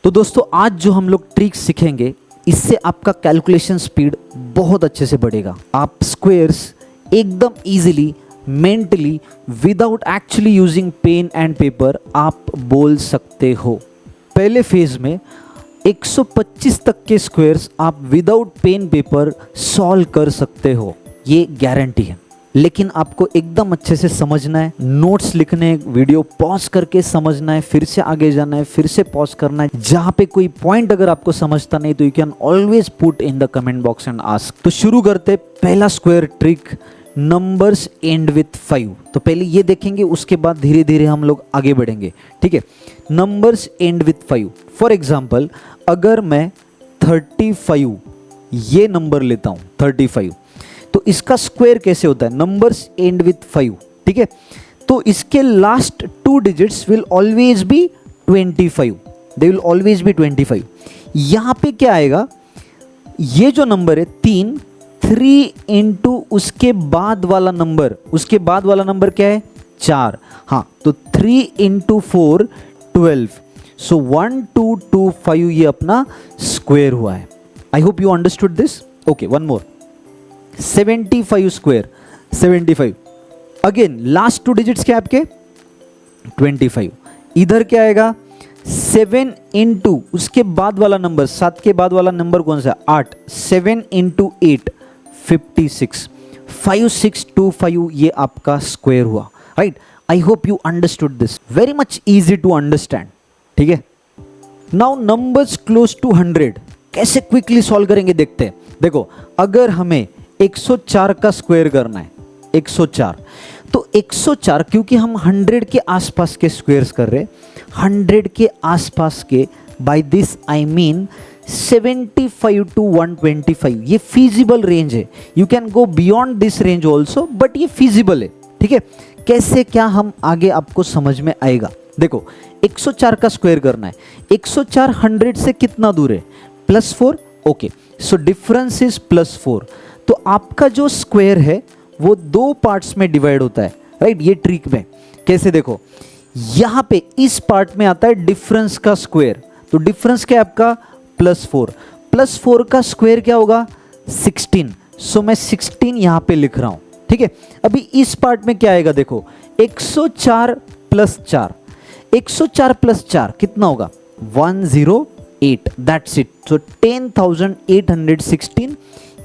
तो दोस्तों आज जो हम लोग ट्रिक्स सीखेंगे इससे आपका कैलकुलेशन स्पीड बहुत अच्छे से बढ़ेगा। आप स्क्वायर्स एकदम easily mentally without actually using pen and paper आप बोल सकते हो। पहले फेज में 125 तक के स्क्वायर्स आप विदाउट पेन पेपर सॉल्व कर सकते हो, ये गारंटी है। लेकिन आपको एकदम अच्छे से समझना है, नोट्स लिखने, वीडियो पॉज करके समझना है, फिर से आगे जाना है, फिर से पॉज करना है। जहाँ पे कोई पॉइंट अगर आपको समझता नहीं तो you can always put in the comment box and ask. तो शुरू करते पहला square trick, numbers and with 5। तो पहले ये देखेंगे, उसके बाद धीरे धीरे हम लोग आगे बढ़ेंगे, ठीक है। Numbers and with 5। For example अगर मैं 35 ये नंबर लेता हूँ 35, तो इसका स्क्वायर कैसे होता है? नंबर्स एंड विथ 5, ठीक है। तो इसके last 2 digits will always be 25, they will always be 25। यहां पे क्या आएगा? ये जो नंबर है 3 इंटू उसके बाद वाला नंबर, उसके बाद वाला नंबर क्या है? 4। हाँ, तो 3 इंटू 4 12। सो 1225 ये अपना स्क्वायर हुआ है। I hope you understood this. Okay, one more, 75 square 75। Again last 2 digits क्या आपके? 25। इधर क्या आएगा? 7 इंटू उसके बाद वाला नंबर, 7 के बाद वाला नंबर कौन सा? 8। 7 इंटू 8 56। 5625 ये आपका स्क्वायर हुआ, right. I hope you understood this, very much easy to understand, ठीक है। नाउ नंबर्स क्लोज टू 100 कैसे क्विकली सॉल्व करेंगे देखते हैं। देखो, अगर हमें 104 का स्क्वायर करना है, 104, तो 104 क्योंकि हम 100 के आसपास के स्क्वायर्स कर रहे हैं, 100 के आसपास के, by this I mean 75 to 125, ये फीजिबल रेंज है। You can go beyond this range also, but ये फीजिबल है, ठीक है। कैसे क्या हम आगे आपको समझ में आएगा। देखो, 104 का स्क्वायर करना है। 104 100 से कितना दूर है? +4। Okay, so difference is +4। तो आपका जो स्क्वायर है वो 2 पार्ट्स में डिवाइड होता है, राइट। ये ट्रिक में कैसे? देखो, यहां पे इस पार्ट में आता है डिफरेंस का स्क्वायर, तो डिफरेंस क्या है आपका? +4। +4 का स्क्वायर क्या होगा? 16। सो मैं 16 यहां पे लिख रहा हूं, ठीक है। अभी इस पार्ट में क्या आएगा? देखो, 104 + 4, 104 + 4 कितना होगा? 108। That's it. सो 10,816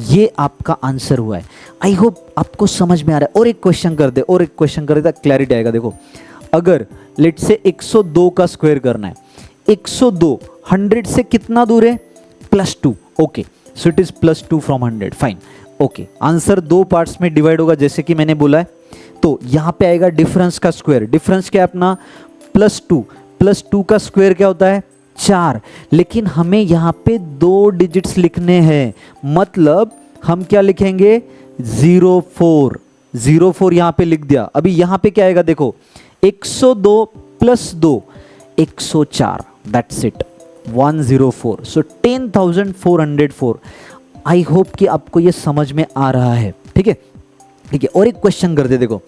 ये आपका आंसर हुआ है। आई होप आपको समझ में आ रहा है। और एक क्वेश्चन कर दे, और एक क्वेश्चन कर दे, क्लैरिटी आएगा। देखो, अगर लेट से 102 का स्क्वायर करना है, 102 100 से कितना दूर है? +2। Okay, so it is +2 from 100। Fine, okay. Answer 2 parts में डिवाइड होगा जैसे कि मैंने बोला है। तो यहां पे आएगा डिफरेंस का स्क्वायर। डिफरेंस क्या है अपना? +2। +2 का स्क्वायर क्या होता है? 4। लेकिन हमें यहां पे 2 डिजिट्स लिखने हैं, मतलब हम क्या लिखेंगे? 04। 04 यहां पे लिख दिया। अभी यहां पे क्या आएगा? देखो, 102 + 2 104। That's it, 104। So 10,404। I hope कि आपको ये समझ में आ रहा है, ठीक है, ठीक है। और एक क्वेश्चन कर दे। देखो,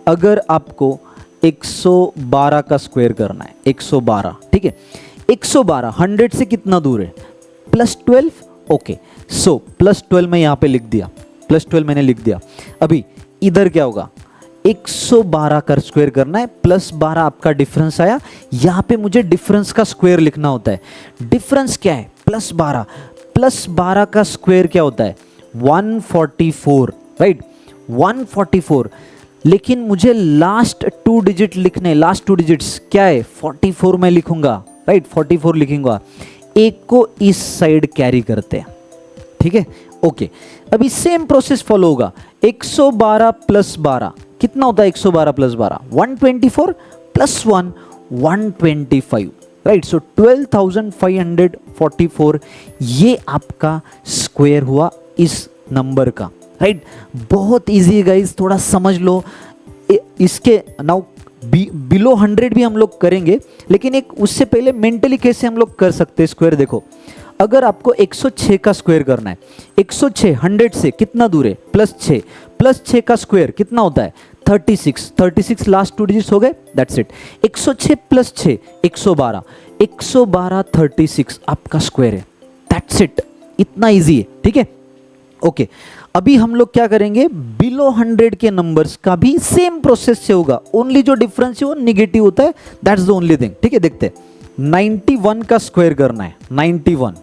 अगर आपको 112 का स्क्वायर करना है, 112, ठीक है। 112 100 से कितना दूर है? +12। ओके, सो +12 मैं यहां पे लिख दिया, +12 मैंने लिख दिया। अभी इधर क्या होगा? 112 का स्क्वायर करना है, +12 आपका डिफरेंस आया। यहां पे मुझे डिफरेंस का स्क्वायर लिखना होता है। डिफरेंस क्या है? +12। +12 का स्क्वायर क्या होता है? 144, राइट, 144। लेकिन मुझे लास्ट 2 डिजिट लिखने, लास्ट 2 डिजिट्स क्या है? 44 मैं लिखूंगा, राइट, 44 लिखूंगा। एक को इस साइड कैरी करते हैं, ठीक है, ओके। अभी सेम प्रोसेस फॉलो होगा। 112 + 12 कितना होता है? 112 + 12 124 + 1 125, राइट। सो 12,544 ये आपका स्क्वायर हुआ इस नंबर का, राइट। बहुत इजी है गाइस, थोड़ा समझ लो। इसके नाउ बिलो 100 भी हम लोग करेंगे, लेकिन एक उससे पहले मेंटली कैसे हम लोग कर सकते हैं स्क्वायर। देखो, अगर आपको 106 का स्क्वायर करना है, 106 100 से कितना दूर है? +6। +6 का स्क्वायर कितना होता है? 36। 36 लास्ट 2 डिजिट्स हो गए, दैट्स इट। 106 + 6 112। 112 36 आपका स्क्वायर है। दैट्स इट, इतना इजी है, ठीक है। ओके, अभी हम लोग क्या करेंगे, बिलो 100 के नंबर्स का भी सेम प्रोसेस से होगा, ओनली जो डिफरेंस है वो निगेटिव होता है, दैट्स द ओनली थिंग, ठीक है। देखते हैं 91 का स्क्वायर करना है। 91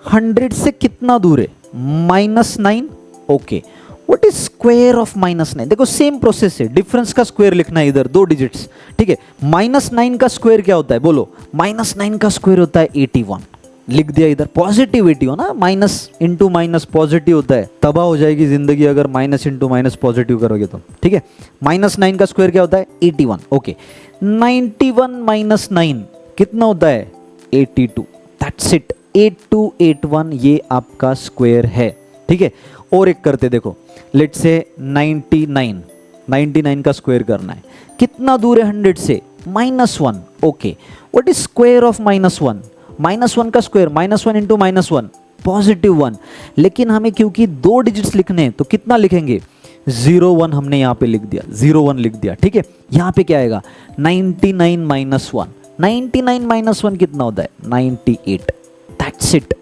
100 से कितना दूर है, -9। Okay, what is square of -9? देखो सेम प्रोसेस है, डिफरेंस का स्क्वायर लिखना है इधर, 2 डिजिट्स, ठीक है। -9 का स्क्वायर क्या होता है, बोलो। -9 का स्क्वायर होता है 81, लिख दिया इधर। पॉजिटिविटी हो ना, माइनस इंटू माइनस पॉजिटिव होता है, तबाह हो जाएगी जिंदगी अगर माइनस इंटू माइनस पॉजिटिव करोगे तो, ठीक है। -9 का स्क्वायर क्या होता है, 81। ओके, 91 - 9 कितना होता है, 82। दैट्स इट, 8281 ये आपका स्क्वायर है, ठीक है। और एक करते देखो, लेट्स से 99 का स्क्वायर करना है, कितना दूर है 100 से, -1। Okay, what is square of -1? -1 का स्क्वायर, -1 इंटू -1 +1। लेकिन हमें क्योंकि 2 डिजिट्स लिखने हैं तो कितना लिखेंगे, 01 हमने यहाँ पे लिख दिया, 01 लिख दिया, ठीक है। यहाँ पे क्या आएगा, 99 - 1, 99 - 1 कितना होता है, 98। दैट्स इट,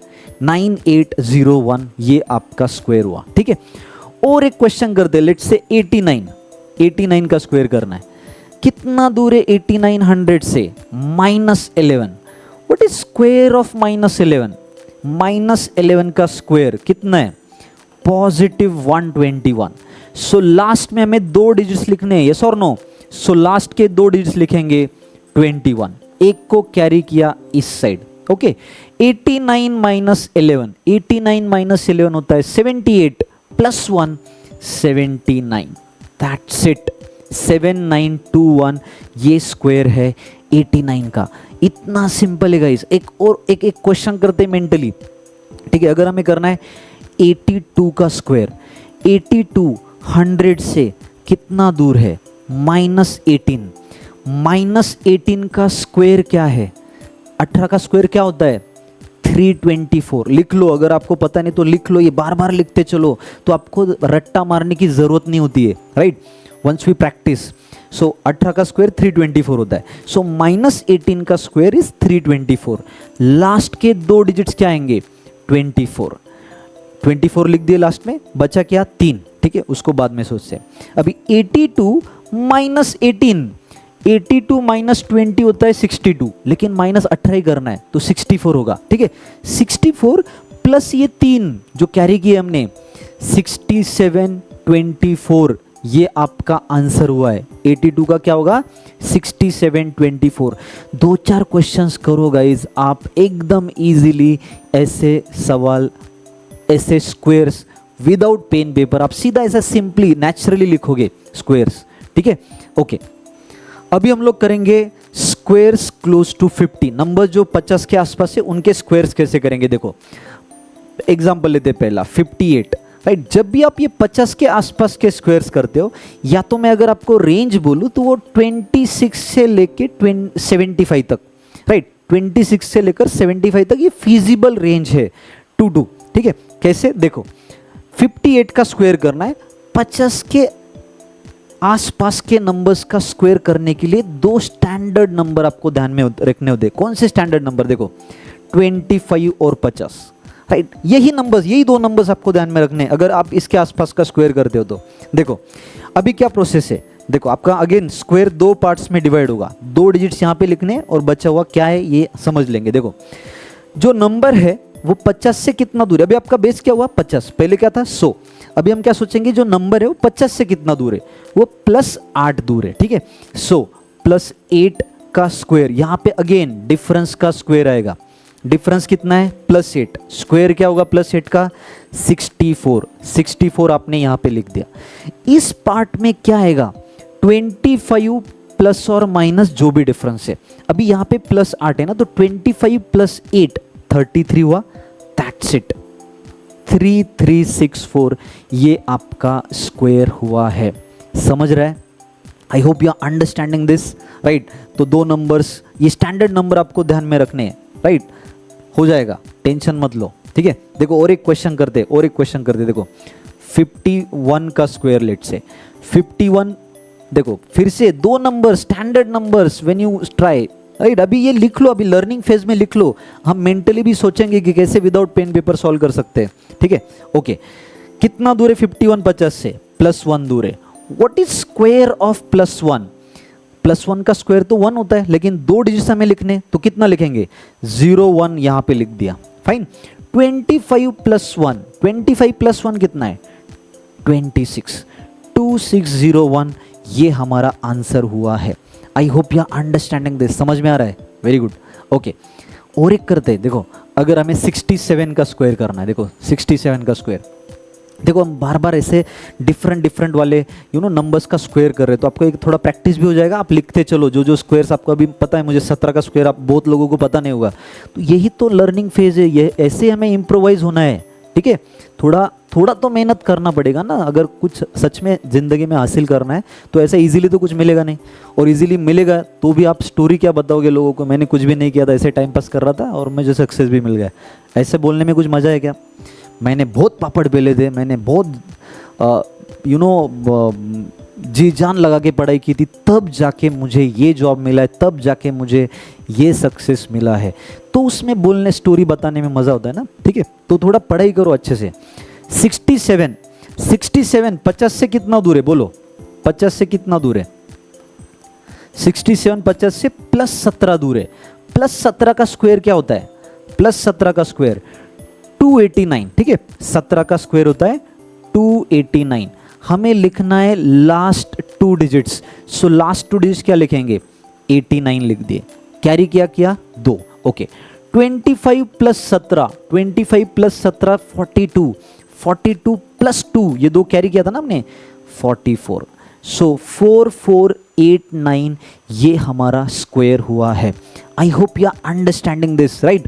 9801 ये आपका स्क्वायर हुआ, ठीक है। और एक क्वेश्चन करते हैं, लेट्स से 89 का स्क्वायर करना है, कितना दूर है 89 100 से, -11। What is square of -11? -11 का स्क्वायर कितना है, +121। सो लास्ट में हमें 2 डिजिट्स लिखने हैं, यस और नो। सो लास्ट के 2 डिजिट्स लिखेंगे 21, एक को कैरी किया इस साइड। ओके, 89 - 11, 89 - 11 होता है 78 +1 79। दैट्स इट, 7921 ये स्क्वायर है 89 का। इतना सिंपल है गाइस। एक क्वेश्चन करते हैं मेंटली, ठीक है। अगर हमें करना है 82 का स्क्वायर, 82 100 से कितना दूर है, -18। -18 का स्क्वायर क्या है, 18 का स्क्वायर क्या होता है, 324। लिख लो, अगर आपको पता नहीं तो लिख लो, ये बार बार लिखते चलो तो आपको रट्टा मारने की जरूरत नहीं होती है, right. Once we practice. So 18 का स्क्वायर 324 होता है। सो -18 का स्क्वायर इज 324। लास्ट के 2 डिजिट्स क्या आएंगे, 24 लिख दिए लास्ट में, बचा क्या 3, ठीक है। उसको बाद में सोचते हैं। अभी 82 - 18, 82 - 20 होता है 62, लेकिन -18 ही करना है तो 64 होगा, ठीक है। 64 प्लस ये 3 जो कैरी किए हमने, 67 24 ये आपका आंसर हुआ है। 82 का क्या होगा, 67 24। 2-4 क्वेश्चंस करो गाइज, आप एकदम इजीली ऐसे सवाल, ऐसे स्क्वायर्स विदाउट पेन पेपर आप सीधा ऐसा सिंपली नेचुरली लिखोगे स्क्वायर्स, ठीक है। ओके, अभी हम लोग करेंगे स्क्वायर्स क्लोज टू 50, नंबर जो 50 के आसपास है उनके स्क्वायर्स कैसे करेंगे। देखो एग्जांपल लेते पहला 58, राइट। जब भी आप ये 50 के आसपास के स्क्वायर्स करते हो, या तो मैं अगर आपको रेंज बोलूँ तो वो 26 से लेके 75 तक, राइट। 26 से लेकर 75 तक ये फीजिबल रेंज है टू डू, ठीक है। कैसे, देखो 58 का स्क्वायर करना है, 50 के आसपास के नंबर्स का स्क्वायर करने के लिए 2 स्टैंडर्ड नंबर आपको ध्यान में रखने होते हैं। कौन से स्टैंडर्ड नंबर, देखो 25 और 50, राइट। यही नंबर्स, यही 2 नंबर्स आपको ध्यान में रखने हैं अगर आप इसके आसपास का स्क्वायर करते हो तो। देखो अभी क्या प्रोसेस है, देखो आपका अगेन स्क्वायर 2 पार्ट्स में डिवाइड होगा, 2 डिजिट्स यहाँ पे लिखने हैं और बचा हुआ क्या है ये समझ लेंगे। देखो जो नंबर है वो 50 से कितना दूर है, अभी आपका बेस क्या हुआ 50, पहले क्या था 100। अभी हम क्या सोचेंगे, जो नंबर है वो 50 से कितना दूर है, वो +8 दूर है, ठीक है। 100 + 8 का स्क्वायर, यहाँ पे अगेन डिफरेंस का स्क्वायर आएगा। डिफरेंस कितना है, +8, स्क्वायर क्या होगा +8 का, 64 आपने यहाँ पे लिख दिया। इस पार्ट में क्या आएगा, 25 प्लस और माइनस जो भी डिफरेंस है, अभी यहाँ पे +8 है ना, तो 25 + 8 33 हुआ। दैट्स इट, 3364 ये आपका स्क्वायर हुआ है। समझ रहा है, I hope you are understanding this, right. तो 2 नंबर्स, ये स्टैंडर्ड नंबर आपको ध्यान में रखने हैं, राइट। हो जाएगा, टेंशन मत लो, ठीक है। देखो और एक क्वेश्चन करते, देखो 51 का स्क्वायर, लेट से 51, देखो फिर से 2 number standard numbers, when you try right. अभी ये लिख लो, अभी लर्निंग फेज में लिख लो, हम मेंटली भी सोचेंगे कि कैसे विदाउट पेन पेपर सॉल्व कर सकते हैं, ठीक है। ओके, कितना दूर है 51 50 से? +1 दूर है। What is square of +1? +1 का स्क्वायर तो 1 होता है, लेकिन 2 डिजिट्स हमें लिखने, तो कितना लिखेंगे? 0 1 यहां पे लिख दिया, फाइन। 25 + 1, 25 + 1 कितना है? 26, 2601, ये हमारा आंसर हुआ है। I hope you are understanding this, समझ में आ रहा है? Very good. ओके, और एक करते हैं, देखो अगर हमें 67 का स्क्वायर करना है, देखो 67 का स्क्वायर, देखो हम बार बार ऐसे डिफरेंट वाले नंबर्स का स्क्वायर कर रहे हैं, तो आपको एक थोड़ा प्रैक्टिस भी हो जाएगा, आप लिखते चलो जो स्क्वायर्स आपको अभी पता है। मुझे 17 का स्क्वायर आप बहुत लोगों को पता नहीं होगा, तो यही तो लर्निंग फेज है, ये ऐसे हमें इम्प्रोवाइज होना है, ठीक है। थोड़ा तो मेहनत करना पड़ेगा ना, अगर कुछ सच में ज़िंदगी में हासिल करना है तो ऐसा इजीली तो कुछ मिलेगा नहीं, और इजीली मिलेगा तो भी आप स्टोरी क्या बताओगे लोगों को, मैंने कुछ भी नहीं किया था, ऐसे टाइम पास कर रहा था और मुझे सक्सेस भी मिल गया। ऐसे बोलने में कुछ मज़ा है क्या? मैंने बहुत पापड़ बेले थे, मैंने बहुत जी जान लगा के पढ़ाई की थी, तब जाके मुझे ये जॉब मिला है, तब जाके मुझे ये सक्सेस मिला है, तो उसमें बोलने स्टोरी बताने में मज़ा होता है ना, ठीक है। तो थोड़ा पढ़ाई करो अच्छे से। 67 50 से कितना दूर है? बोलो 50 से कितना दूर है? 67 50 से +17 दूर है। +17 का स्क्वायर क्या होता है? +17 का स्क्वायर 289, ठीक है। 17 का स्क्वायर होता है 289। हमें लिखना है last 2 digits, so last 2 digits क्या लिखेंगे? 89 लिख दिए, कैरी किया 2। ओके, 25 + 17, 25 + 17 42, 42 + 2, ये 2 कैरी किया था ना हमने, 44। सो 4489 ये हमारा स्क्वायर हुआ है। I hope you are understanding this, right.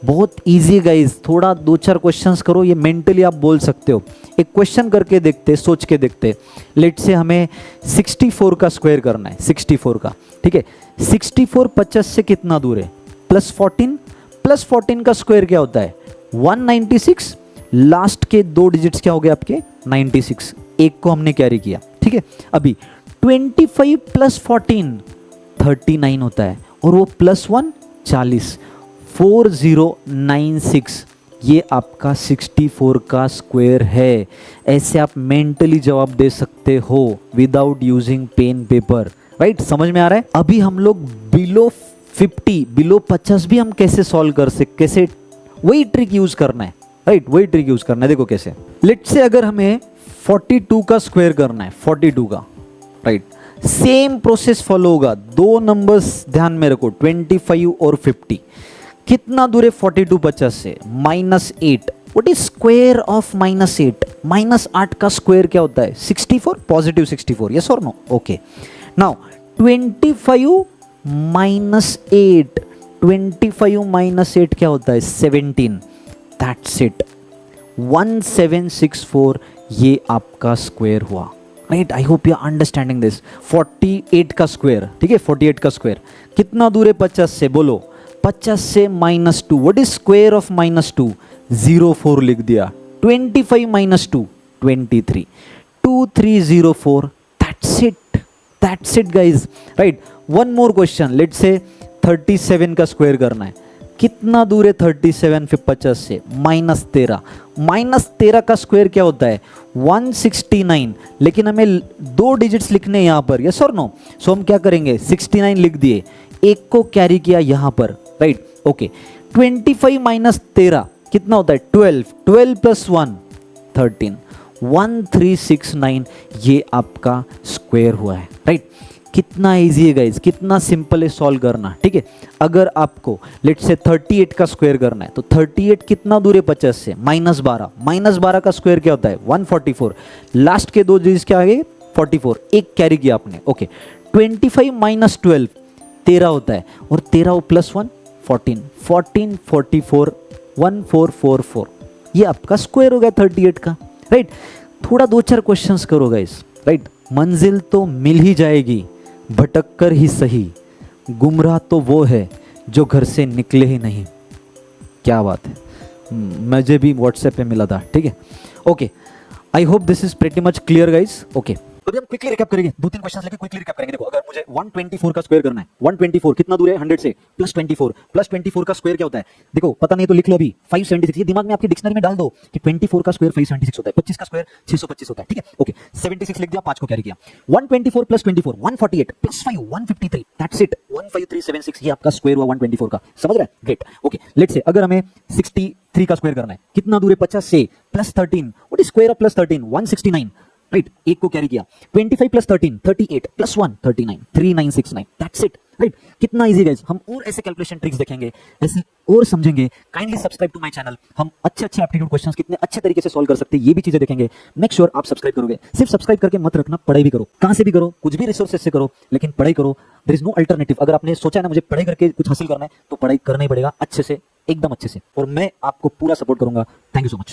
बहुत इजी गाइज, थोड़ा 2-4 क्वेश्चंस करो, ये मेंटली आप बोल सकते हो। एक क्वेश्चन करके देखते, सोच के देखते। लेट से हमें 64 का स्क्वायर करना है, 64 का, ठीक है। 64 50 से कितना दूर है? +14, +14 का स्क्वायर क्या होता है? 196। लास्ट के 2 डिजिट्स क्या हो गए आपके? 96, एक को हमने कैरी किया, ठीक है। अभी 25 + 14 39 होता है, और वो +1 40, 4096, ये आपका 64 का स्क्वायर है। ऐसे आप मेंटली जवाब दे सकते हो without using pen paper, right. समझ में आ रहा है? अभी हम लोग बिलो 50 भी हम कैसे सॉल्व कर सकते, कैसे, वही ट्रिक यूज करना है, राइट, वही ट्रिक यूज करना है। देखो कैसे, लेट से अगर हमें 42 का स्क्वायर करना है, 42 का, राइट, सेम प्रोसेस फॉलो होगा। 2 नंबर्स ध्यान में रखो, 25 और 50। कितना दूर है 42 50 से? -8। What is square of -8? -8 का स्क्वायर क्या होता है? 64, पॉजिटिव 64, यस और नो? ओके, नाउ 25 -8, 25 -8 क्या होता है? 17। दैट्स इट, 1764 ये आपका स्क्वायर हुआ, right. I hope you are understanding this. 48 का स्क्वायर, ठीक है, 48 का स्क्वायर कितना दूर है 50 से? बोलो 50 से -2। What is square of -2? 04 लिख दिया। 25 -2 23, 2304। That's it guys, right. One more question, let's say 37 का स्क्वायर करना है। कितना दूर है 37 फिर 50 से? -13। -13 का स्क्वायर क्या होता है? 169, लेकिन हमें 2 डिजिट्स लिखने हैं यहाँ पर, यस और नो? सो हम क्या करेंगे? 69 लिख दिए, एक को कैरी किया यहाँ पर, राइट। ओके, 25 - 13 कितना होता है? 12, 12 + 1 13, 1369 ये आपका स्क्वायर हुआ है, राइट। कितना इजी है गाइज, कितना सिंपल है सॉल्व करना, ठीक है। अगर आपको लेट से 38 का स्क्वायर करना है, तो 38 कितना दूर है 50 से? -12, -12 का स्क्वायर क्या होता है? 144। लास्ट के 2 डिजिट्स क्या आ गए? 44, एक कैरी किया आपने, ओके। 25 - 12 13 होता है, और 13 + 1 14, 14 44 1444, ये आपका स्क्वायर हो गया 38 का, राइट। थोड़ा 2-4 क्वेश्चंस करो गाइस, राइट। मंजिल तो मिल ही जाएगी, भटक कर ही सही, गुमराह तो वो है जो घर से निकले ही नहीं। क्या बात है, मुझे भी व्हाट्सएप पे मिला था, ठीक है। Okay, I hope this is pretty much clear guys. Okay, तो अभी हम क्विकली रिकैप करेंगे, 2-3 क्वेश्चंस लेके क्विकली रिकैप करेंगे। देखो अगर मुझे 124 का स्क्वायर करना है, 124 कितना दूर है 100 से, प्लस 24 का स्क्वायर क्या होता है, देखो पता नहीं तो लिख लो अभी 576। ये दिमाग में आपकी डिक्शनरी में डाल दो कि 24 का स्क्वायर 576 होता है, 25 का स्क्वायर 625 होता है, ठीक है। ओके 76 लिख दिया, 5 को कैरी किया। 124 प्लस 24 148 प्लस 5 153, दैट्स इट, 15376 ये आपका स्क्वायर हुआ 124 का। समझ रहा है? ग्रेट। ओके लेट्स से अगर हमें 63 का स्क्वायर करना है, कितना दूर है 50 से, plus 13, what is square of plus 13, 169, राइट। एक को कैरी किया। 25 plus 13 38 plus 1 39 3969, that's it, right. कितना इजी गाइस। हम और ऐसे कैलकुलेशन ट्रिक्स देखेंगे, ऐसे और समझेंगे। Kindly subscribe to my channel. हम अच्छे अच्छे एप्टीट्यूड क्वेश्चंस कितने अच्छे तरीके से सॉल्व कर सकते हैं ये भी चीजें देखेंगे। मेक श्योर आप सब्सक्राइब करोगे। सिर्फ सब्सक्राइब करके मत रखना, पढ़ाई भी करो, कहां से भी करो, कुछ भी रिसोर्सेज से करो, लेकिन पढ़ाई करो। There is no alternative. अगर आपने सोचा है ना मुझे पढ़ाई करके कुछ हासिल करना है, तो पढ़ाई करना ही पड़ेगा अच्छे से, एकदम अच्छे से, और मैं आपको पूरा सपोर्ट करूंगा। Thank you so much.